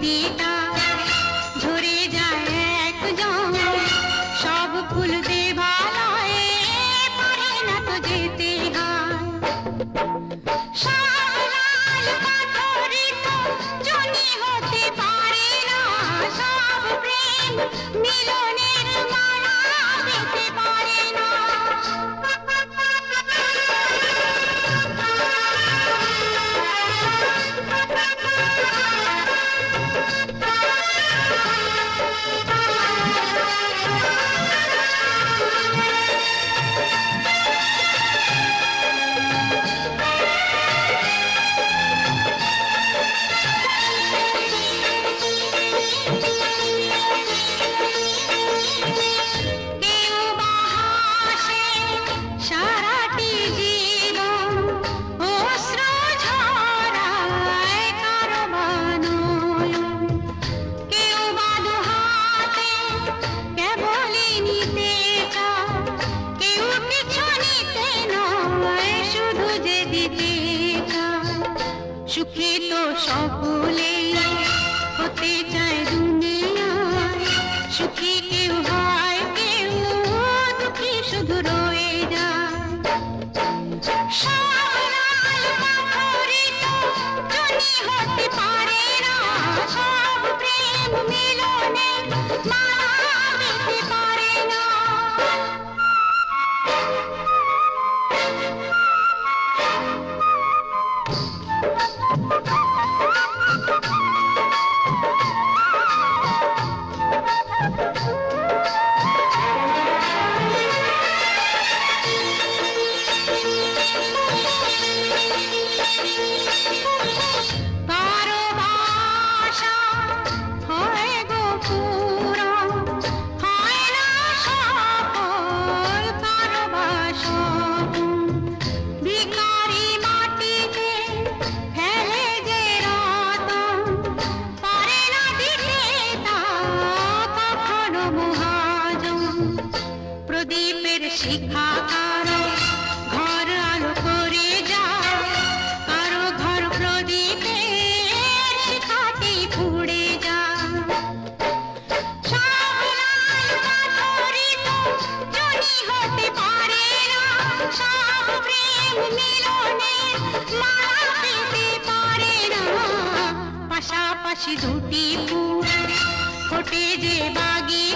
গীতা ঝরে যায় একজন, সব ফুল দেবালয়ে পারে না তো যেতে হয়। সব লাল পাথরিত জনি হতে পারে না, সব প্রেম মিলনের মালা পেতে পারে না। কেউ বা হাসে সারাটি জীবন, অশ্রু ঝরায় কারো বা নয়ন। কেউ বা দুহাতে কেবলই নিতে চায়, কেউ কিছু নিতে নয়, শুধু যে দিতে চায়। সুখী তো সকলেই হতে চায় দুনিয়ায়, সুখী কেউ হয়, কেউ দুঃখী শুধু রয়ে যায়। সব লাল পাথরিত জনি হতে পারে না, সব প্রেম মিলনে মালা পেতে পারে না। কারো ভাষা হয় গো পুরাণ, হয় না সফল কারো ভাষা। ভিখারি মাটিতে ফেলে যে রতন, পারে না দিতে তা কখনো মহাজন। প্রদীপের শিখা কারো ঘর আলো করে যায়, কারো ঘর প্রদীপের শিখাতেই পুড়ে যায়। সব লাল পাথরিত জনি হতে পারে না, সব প্রেম মিলনে মালা পেতে পারে না। পাশাপাশি দুটি ফুল ফোটে যে বাগি